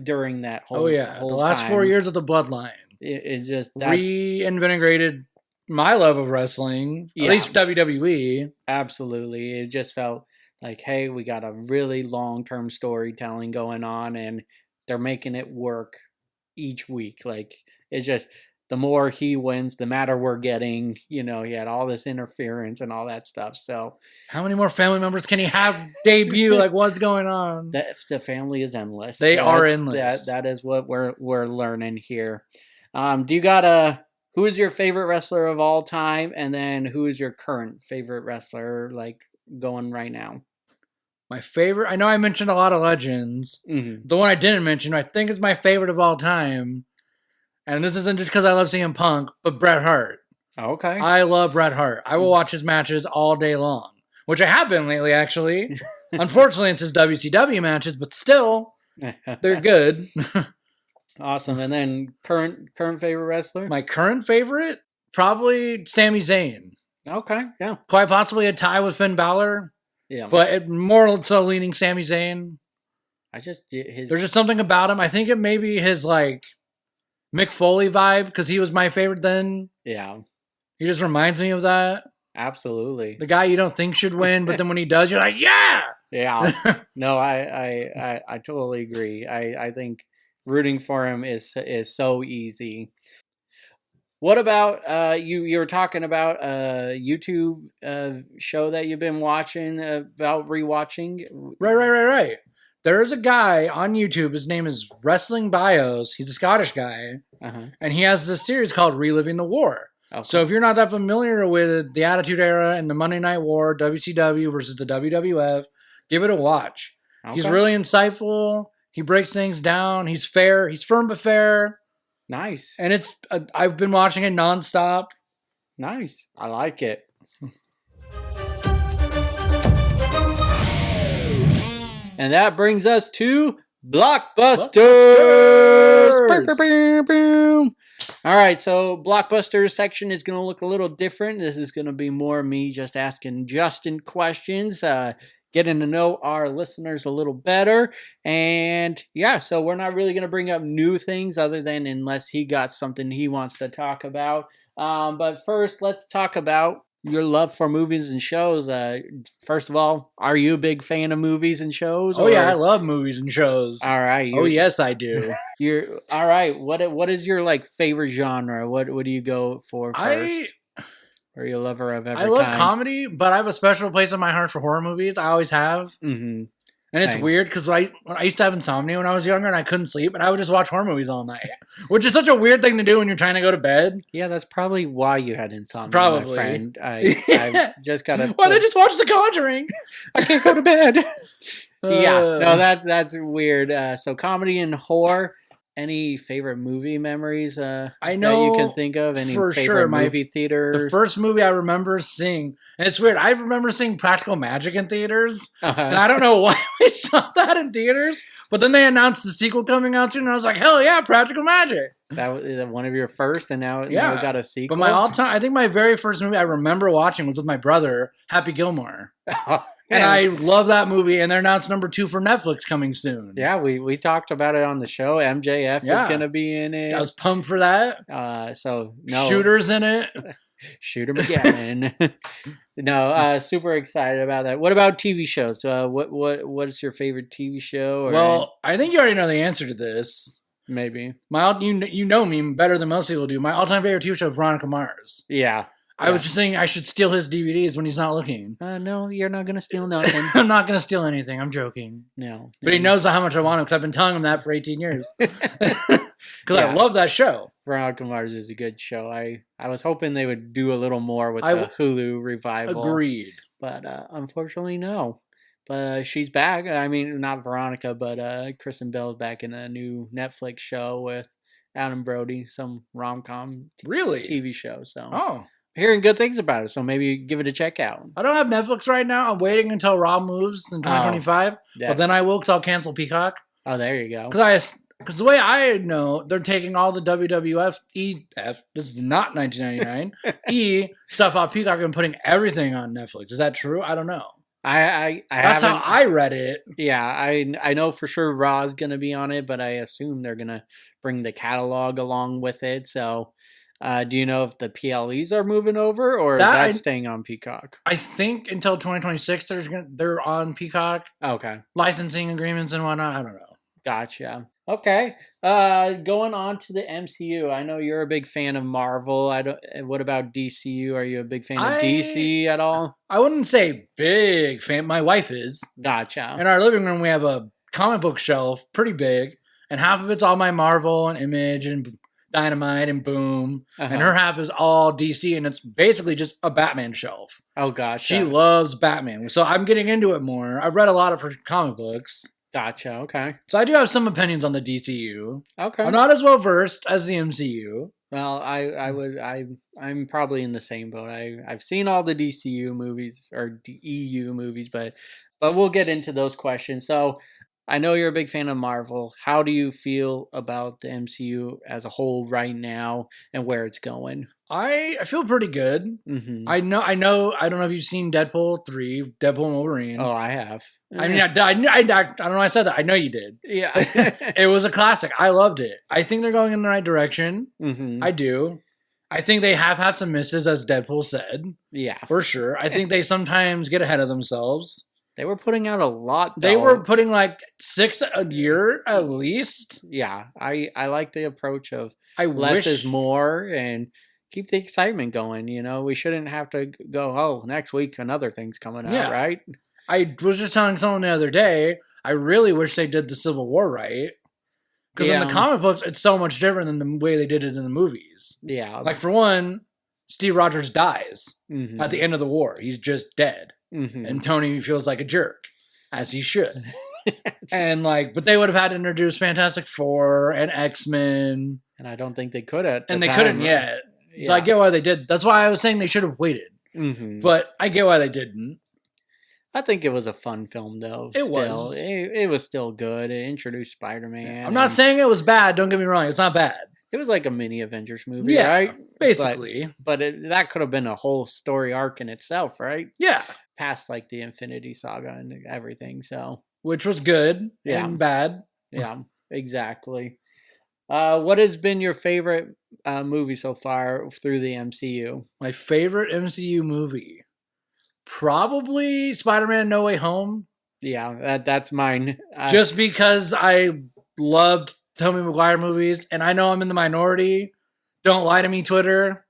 during that whole the last time. 4 years of the Bloodline. It just reinvigorated my love of wrestling, at least WWE. Absolutely. It just felt like, hey, we got a really long-term storytelling going on, and they're making it work each week. Like, it's just, the more he wins, the madder we're getting. He had all this interference and all that stuff. So, how many more family members can he have debut? Like, what's going on? The family is endless. They are endless. That is what we're learning here. Do you got who is your favorite wrestler of all time, and then who is your current favorite wrestler, like, going right now? My favorite, I know I mentioned a lot of legends. Mm-hmm. The one I didn't mention, I think is my favorite of all time. And this isn't just because I love CM Punk, but Bret Hart. Okay. I love Bret Hart. I will watch his matches all day long, which I have been lately, actually. Unfortunately, it's his WCW matches, but still, they're good. Awesome. And then current favorite wrestler? My current favorite? Probably Sami Zayn. Okay, yeah. Quite possibly a tie with Finn Balor. Yeah. But more so leaning Sami Zayn. There's just something about him. I think it may be his, like, Mick Foley vibe, because he was my favorite then. Yeah. He just reminds me of that. Absolutely. The guy you don't think should win, but then when he does, you're like, yeah! Yeah. No, I totally agree. I think rooting for him is so easy. What about you were talking about a YouTube show that you've been watching about rewatching? Right. There's a guy on YouTube. His name is Wrestling Bios. He's a Scottish guy. And he has this series called Reliving the War. Okay. So if you're not that familiar with the Attitude Era and the Monday Night War, WCW versus the WWF, give it a watch. Okay. He's really insightful. He breaks things down. He's fair. He's firm but fair. Nice. And I've been watching it nonstop. Nice. I like it. And that brings us to Blockbusters. Boom. All right, so Blockbusters section is going to look a little different. This is going to be more me just asking Justin questions, getting to know our listeners a little better. And yeah, so we're not really going to bring up new things other than unless he got something he wants to talk about. But first, let's talk about your love for movies and shows. First of all, are you a big fan of movies and shows? Oh, yeah, I love movies and shows. All right. Oh, yes, I do. You're all right. What is your like favorite genre? What do you go for first? Are you a lover of every I love kind? comedy, but I have a special place in my heart for horror movies. I always have. Mm-hmm. And it's weird because when I used to have insomnia when I was younger and I couldn't sleep, and I would just watch horror movies all night, which is such a weird thing to do when you're trying to go to bed. Yeah, that's probably why you had insomnia, probably. My friend. I just got to... Why did I just watch The Conjuring? I can't go to bed. Yeah, no, that's weird. So comedy and horror. any favorite movie memories I know that you can think of? Any for favorite sure, movie theater? The first movie I remember seeing, and it's weird, I remember seeing Practical Magic in theaters, and I don't know why we saw that in theaters, but then they announced the sequel coming out soon, and I was like, hell yeah, Practical Magic. That was one of your first, and now we got a sequel. But I think my very first movie I remember watching was with my brother, Happy Gilmore. And I love that movie, and they're announced number 2 for Netflix coming soon. Yeah, we talked about it on the show. MJF is going to be in it. I was pumped for that. Shooter's in it. Shooter McGavin. Super excited about that. What about TV shows? What is your favorite TV show? Well, I think you already know the answer to this. Maybe. You know me better than most people do. My all-time favorite TV show is Veronica Mars. Yeah. I was just saying I should steal his DVDs when he's not looking. No, you're not going to steal nothing. I'm not going to steal anything. I'm joking. No. But he knows how much I want him because I've been telling him that for 18 years. Because I love that show. Veronica Mars is a good show. I was hoping they would do a little more with the Hulu revival. Agreed. But unfortunately, no. But she's back. I mean, not Veronica, but Kristen Bell's back in a new Netflix show with Adam Brody, some rom-com TV show. So hearing good things about it, so maybe give it a check out. I don't have Netflix right now. I'm waiting until Rob moves in 2025, but then I will because I'll cancel Peacock. Oh, there you go. Because the way I know, they're taking all the WWF this is not 1999 stuff off Peacock and putting everything on Netflix. Is that true? I don't know. That's how I read it. Yeah, I know for sure Raw's gonna be on it, but I assume they're gonna bring the catalog along with it. So. Do you know if the PLEs are moving over or is that staying on Peacock? I think until 2026 they're on Peacock. Okay. Licensing agreements and whatnot. I don't know. Gotcha. Okay. Going on to the MCU. I know you're a big fan of Marvel. What about DCU? Are you a big fan of DC at all? I wouldn't say big fan. My wife is. Gotcha. In our living room we have a comic book shelf, pretty big, and half of it's all my Marvel and Image and Dynamite and Boom, and her half is all DC, and it's basically just a Batman shelf. Oh gosh, she loves Batman, so I'm getting into it more. I've read a lot of her comic books. Gotcha. Okay, so I do have some opinions on the DCU. Okay, I'm not as well versed as the MCU. Well, I'm probably in the same boat. I've seen all the DCU movies or EU movies, but we'll get into those questions. So. I know you're a big fan of Marvel. How do you feel about the MCU as a whole right now and where it's going? I feel pretty good. Mm-hmm. I know. I don't know if you've seen Deadpool 3, Deadpool and Wolverine. Oh, I have. I mean, I don't know why I said that. I know you did. Yeah. It was a classic. I loved it. I think they're going in the right direction. Mm-hmm. I do. I think they have had some misses, as Deadpool said. Yeah. For sure. I think they sometimes get ahead of themselves. They were putting out a lot, though. They were putting like 6 a year at least. Yeah, I like the approach of less is more and keep the excitement going. You know, we shouldn't have to go, next week another thing's coming out, right? I was just telling someone the other day, I really wish they did the Civil War right. Because in the comic books, it's so much different than the way they did it in the movies. Yeah. Like for one, Steve Rogers dies at the end of the war. He's just dead. Mm-hmm. And Tony feels like a jerk, as he should. And but they would have had to introduce Fantastic Four and X-Men. And I don't think they could have. And they couldn't yet. Yeah. So I get why they did. That's why I was saying they should have waited. Mm-hmm. But I get why they didn't. I think it was a fun film, though. It was. It was still good. It introduced Spider-Man. I'm not saying it was bad. Don't get me wrong. It's not bad. It was like a mini Avengers movie, right? Basically. But that could have been a whole story arc in itself, right? Yeah. Past like the Infinity Saga and everything, so. Which was good and bad. Yeah, exactly. What has been your favorite movie so far through the MCU? My favorite MCU movie? Probably Spider-Man No Way Home. Yeah, that's mine. Just because I loved Tobey Maguire movies, and I know I'm in the minority. Don't lie to me, Twitter.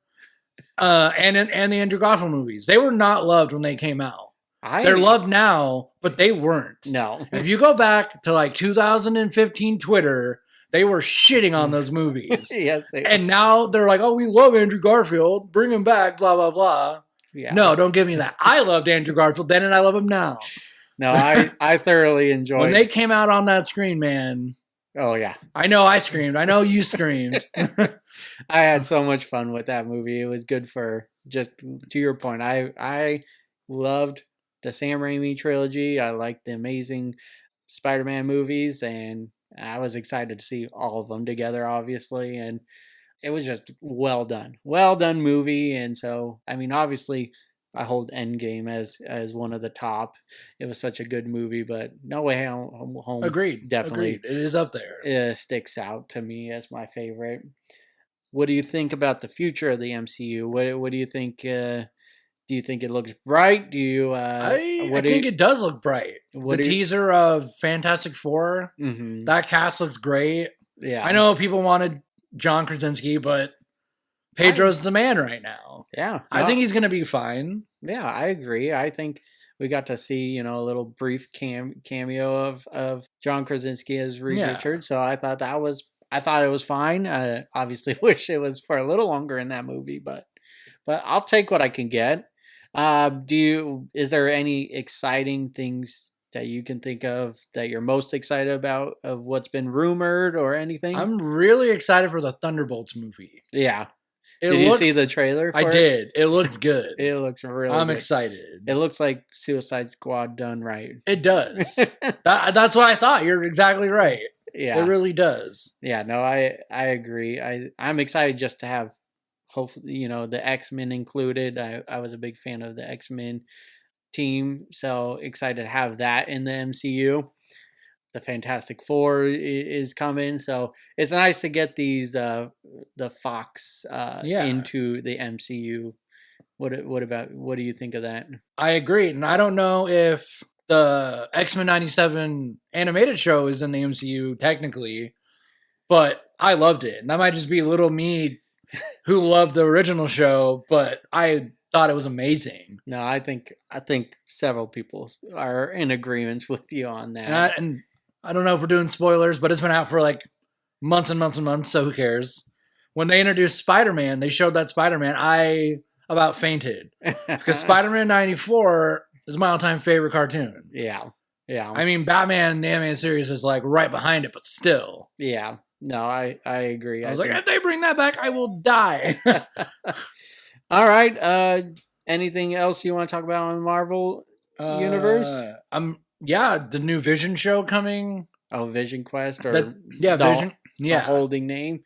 And the Andrew Garfield movies. They were not loved when they came out. They're loved now, but they weren't. No. If you go back to like 2015 Twitter, they were shitting on those movies. Yes, they were. And now they're like, oh, we love Andrew Garfield. Bring him back, blah, blah, blah. Yeah. No, don't give me that. I loved Andrew Garfield then, and I love him now. No, I thoroughly enjoyed when they came out on that screen, man. Oh yeah, I know I screamed. I know you screamed. I had so much fun with that movie. It was good for just to your point. I loved the Sam Raimi trilogy. I liked the Amazing Spider-Man movies, and I was excited to see all of them together, obviously. And it was just well done movie. And so, I mean, obviously, I hold Endgame as one of the top. It was such a good movie, but No Way Home Agreed. definitely Agreed. It is up there. Sticks out to me as my favorite. What do you think about the future of the MCU? What do you think? Do you think it looks bright? Do you? I think it does look bright. The teaser of Fantastic Four, that cast looks great. Yeah, I know people wanted John Krasinski, but Pedro's the man right now. Yeah, I think he's going to be fine. Yeah, I agree. I think we got to see, a little brief cameo of John Krasinski as Reed Richards. So I thought it was fine. Obviously wish it was for a little longer in that movie, but I'll take what I can get. Is there any exciting things that you can think of that you're most excited about of what's been rumored or anything? I'm really excited for the Thunderbolts movie. Yeah. Did you see the trailer for it? I did. It looks good. It looks really I'm good. excited. It looks like Suicide Squad done right. It does. That's what I thought. You're exactly right. Yeah. It really does. Yeah, no, I agree. I'm excited just to have, hopefully, the X-Men included. I was a big fan of the X-Men team, so excited to have that in the MCU. The Fantastic Four is coming, so it's nice to get these the Fox into the MCU. What do you think of that? I agree, and I don't know if the X-Men 97 animated show is in the MCU technically, but I loved it, and that might just be little me who loved the original show, but I thought it was amazing. No, I think several people are in agreement with you on that. And I don't know if we're doing spoilers, but it's been out for like months and months and months, so who cares? When they introduced Spider-Man, they showed that Spider-Man, I about fainted. Because Spider-Man 94 is my all-time favorite cartoon. Yeah. Yeah. I mean, Batman, the animated series, is like right behind it, but still. Yeah. No, I agree. I was like, if they bring that back, I will die. All right. Anything else you want to talk about on the Marvel universe? The new Vision show coming. Oh, Vision Quest Vision. The holding name.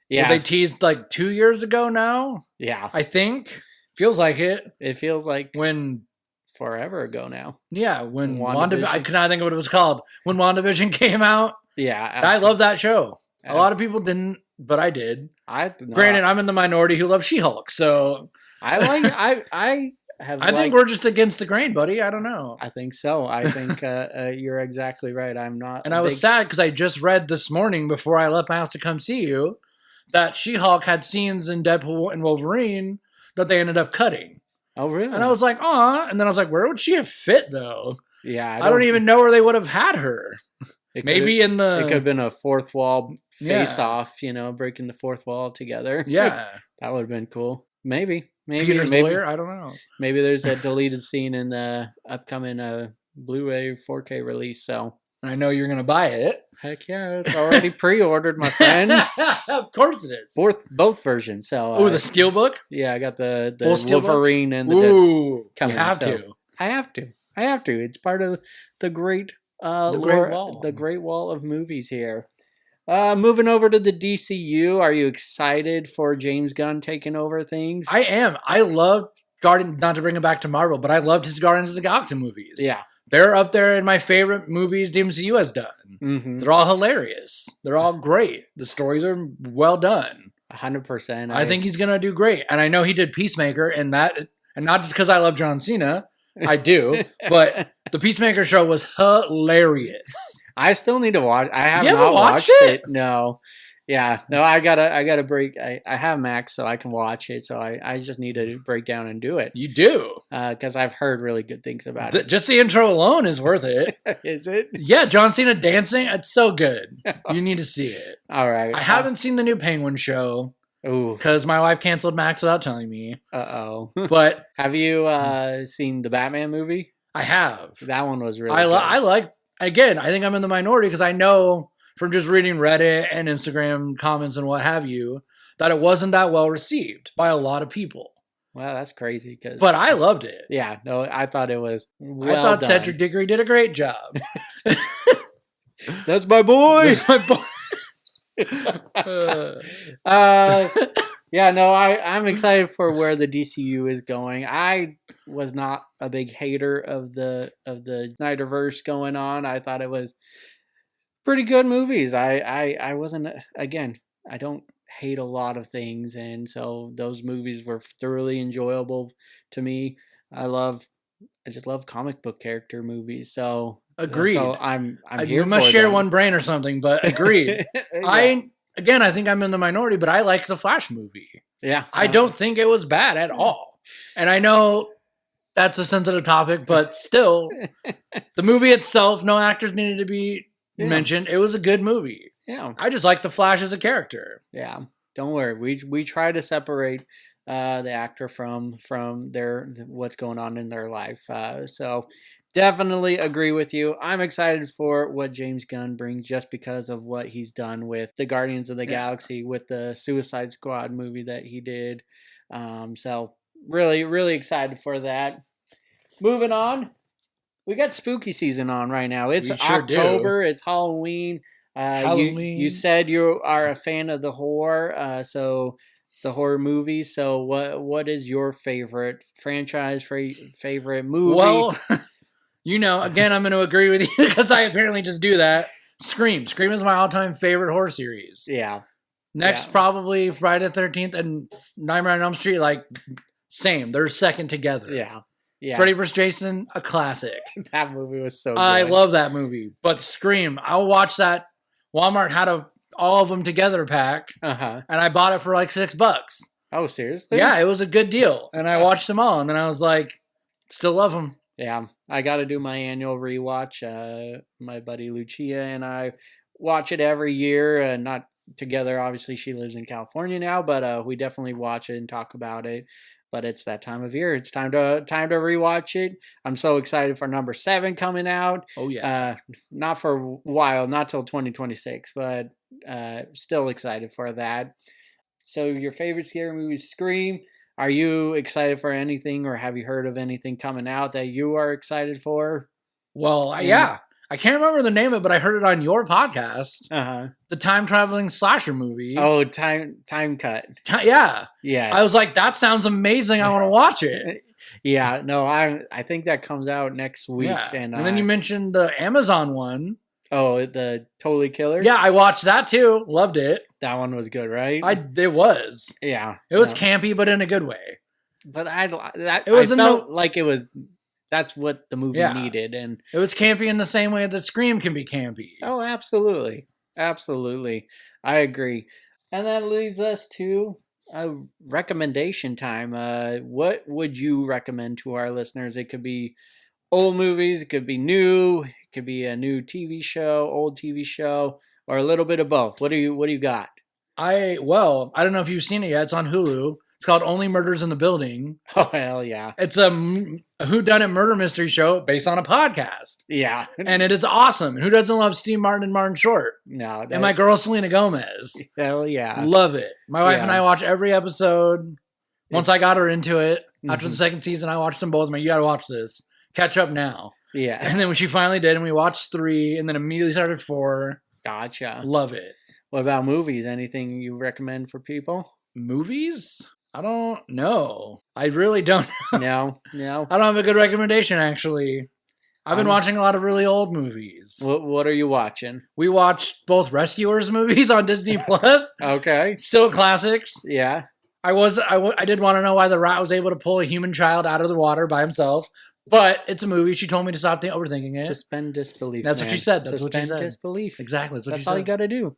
Yeah, they teased like 2 years ago now. Yeah, I think feels like it. It feels like when forever ago now. Yeah, when WandaVision. I could not think of what it was called. When WandaVision came out. Yeah, absolutely. I love that show. A lot of people didn't, but I did. Granted, I'm in the minority who loves She-Hulk, so I think we're just against the grain, buddy. I don't know. I think so. I think you're exactly right. I'm not. And I was sad because I just read this morning before I left my house to come see you that She-Hulk had scenes in Deadpool and Wolverine that they ended up cutting. Oh, really? And I was like, aw. And then I was like, where would she have fit, though? Yeah. I don't even know where they would have had her. Maybe it could have been a fourth wall face-off, breaking the fourth wall together. Yeah. That would have been cool. Maybe Peter's lawyer? I don't know. Maybe there's a deleted scene in the upcoming Blu-ray 4K release. So I know you're gonna buy it. Heck yeah, it's already pre-ordered, my friend. Of course it is. Both versions. So the Steelbook? Yeah, I got the Wolverine and the coming. You have to. I have to. It's part of the great the Great Wall of movies here. Moving over to the DCU, are you excited for James Gunn taking over things? I am. I love not to bring it back to Marvel, but I loved his Guardians of the Galaxy movies. Yeah. They're up there in my favorite movies the MCU has done. Mm-hmm. They're all hilarious. They're all great. The stories are well done. 100%. I think he's going to do great. And I know he did Peacemaker, and not just because I love John Cena. I do. But the Peacemaker show was hilarious. I still need to watch. I have not watched it. No. Yeah. No, I gotta break. I have Max, so I can watch it. So I just need to break down and do it. You do? Because I've heard really good things about it. Just the intro alone is worth it. Is it? Yeah, John Cena dancing. It's so good. You need to see it. All right. I haven't seen the new Penguin show. Ooh. Because my wife canceled Max without telling me. Uh-oh. But have you seen the Batman movie? I have. That one was really good. I like, again, I think I'm in the minority because I know from just reading Reddit and Instagram comments and what have you, that it wasn't that well received by a lot of people. Wow, that's crazy. But I loved it. Yeah, no, I thought it was well I thought done. Cedric Diggory did a great job. That's my boy. My boy. Yeah, no, I'm excited for where the DCU is going. I was not a big hater of the Snyderverse going on. I thought it was pretty good movies. I wasn't, again, I don't hate a lot of things, and so those movies were thoroughly enjoyable to me. I just love comic book character movies. So agreed. So I'm here. We must share one brain or something, but agreed. Yeah. I think I'm in the minority, but I like the Flash movie. Yeah. I don't think it was bad at all. And I know that's a sensitive topic, but still, the movie itself, no actors needed to be mentioned. It was a good movie. Yeah. I just like the Flash as a character. Yeah. Don't worry. We try to separate the actor from their what's going on in their life. So definitely agree with you. I'm excited for what James Gunn brings just because of what he's done with the Guardians of the Galaxy, with the Suicide Squad movie that he did. So really, really excited for that. Moving on. We got spooky season on right now. It's October. It's Halloween. Halloween. You said you are a fan of the horror, so the horror movies. So what is your favorite franchise, favorite movie? Well, again, I'm going to agree with you because I apparently just do that. Scream. Scream is my all-time favorite horror series. Yeah. Next, probably Friday the 13th and Nightmare on Elm Street, same. They're second together. Yeah. Yeah. Freddy vs. Jason, a classic. That movie was so good. I love that movie. But Scream, I'll watch that. Walmart had all of them together pack, and I bought it for $6. Oh, seriously? Yeah, it was a good deal. And I watched them all, and then I was like, still love them. Yeah, I got to do my annual rewatch. My buddy Lucia and I watch it every year. Not together, obviously. She lives in California now, but we definitely watch it and talk about it. But it's that time of year. It's time to rewatch it. I'm so excited for number 7 coming out. Oh yeah. Not for a while, not till 2026, but still excited for that. So your favorite scary movie is Scream. Are you excited for anything, or have you heard of anything coming out that you are excited for? Well, yeah. I can't remember the name of it, but I heard it on your podcast. The time-traveling slasher movie. Oh, Time Cut. Yeah. Yes. I was like, that sounds amazing. I want to watch it. Yeah. No, I think that comes out next week. Yeah. And then you mentioned the Amazon one. Oh, the Totally Killer? Yeah, I watched that too. Loved it. That one was good, right? It was. Yeah. It was campy, but in a good way. But I felt like it was... That's what the movie needed. And it was campy in the same way that Scream can be campy. Oh, absolutely. Absolutely. I agree. And that leads us to a recommendation time. What would you recommend to our listeners? It could be old movies. It could be new. It could be a new TV show, old TV show, or a little bit of both. What do you got? I don't know if you've seen it yet. It's on Hulu. It's called Only Murders in the Building. Oh, hell yeah. It's a whodunit murder mystery show based on a podcast. Yeah. And it is awesome. Who doesn't love Steve Martin and Martin Short? No. And my girl, Selena Gomez. Hell yeah. Love it. My wife and I watch every episode. Once I got her into it, after the second season, I watched them both. I'm like, you got to watch this. Catch up now. Yeah. And then when she finally did, and we watched 3, and then immediately started 4. Gotcha. Love it. What about movies? Anything you recommend for people? Movies? I don't know. I really don't know. No. I don't have a good recommendation, actually. I've been watching a lot of really old movies. What are you watching? We watched both Rescuers movies on Disney Plus. Okay. Still classics. Yeah. I did want to know why the rat was able to pull a human child out of the water by himself. But it's a movie. She told me to stop overthinking it. Suspend disbelief. That's what she said. Suspend disbelief. Exactly. That's all you got to do.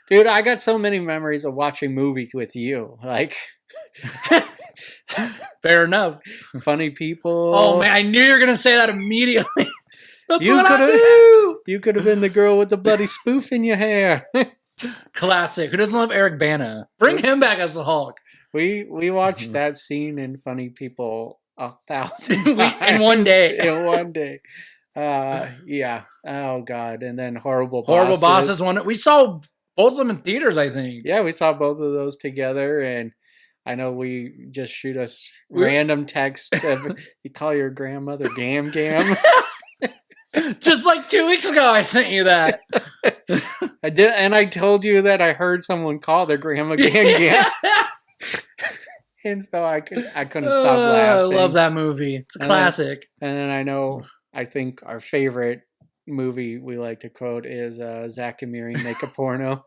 Dude, I got so many memories of watching movies with you. Fair enough. Funny people. Oh man, I knew you were gonna say that immediately. That's what I do. You could have been the girl with the bloody spoof in your hair. Classic. Who doesn't love Eric Bana? Bring him back as the Hulk. We watched that scene in Funny People 1,000 times in one day. In one day. Yeah. Oh God. And then Horrible Bosses one. We saw both of them in theaters, I think. Yeah, we saw both of those together, and I know we just shoot us random text. You call your grandmother Gam Gam. Just like 2 weeks ago, I sent you that. I did, and I told you that I heard someone call their grandma Gam Gam. And so I couldn't stop laughing. I love that movie. It's a classic. And then I think our favorite movie we like to quote is Zach and Miri Make a Porno.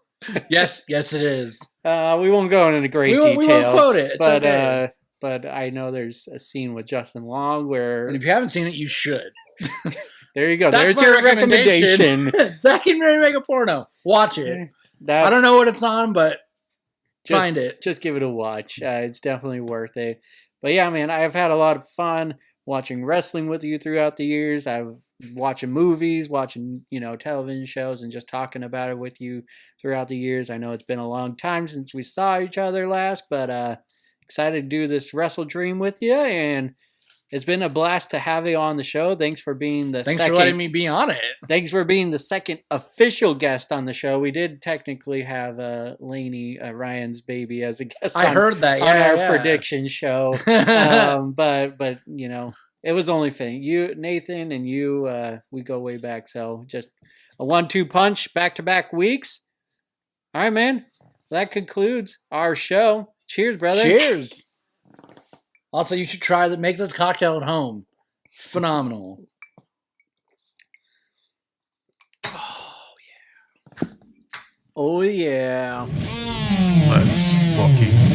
Yes, it is. We won't go into great details. We won't quote it. It's okay. But I know there's a scene with Justin Long where... And if you haven't seen it, you should. There you go. There's your recommendation. Zach and Miri Make a Porno. Watch it. I don't know what it's on, but find it. Just give it a watch. It's definitely worth it. But yeah, man, I've had a lot of fun watching wrestling with you throughout the years. I've watching movies, watching, television shows, and just talking about it with you throughout the years. I know it's been a long time since we saw each other last, but excited to do this Wrestle Dream with you, and it's been a blast to have you on the show. Thanks for being Thanks for letting me be on it. Thanks for being the second official guest on the show. We did technically have Lainey, Ryan's baby, as a guest. I heard that. On our prediction show. But it was only fitting. You, Nathan, and you, we go way back. So just a 1-2 punch, back-to-back weeks. All right, man. That concludes our show. Cheers, brother. Cheers. Also, you should make this cocktail at home. Phenomenal. Oh, yeah. Let's fucking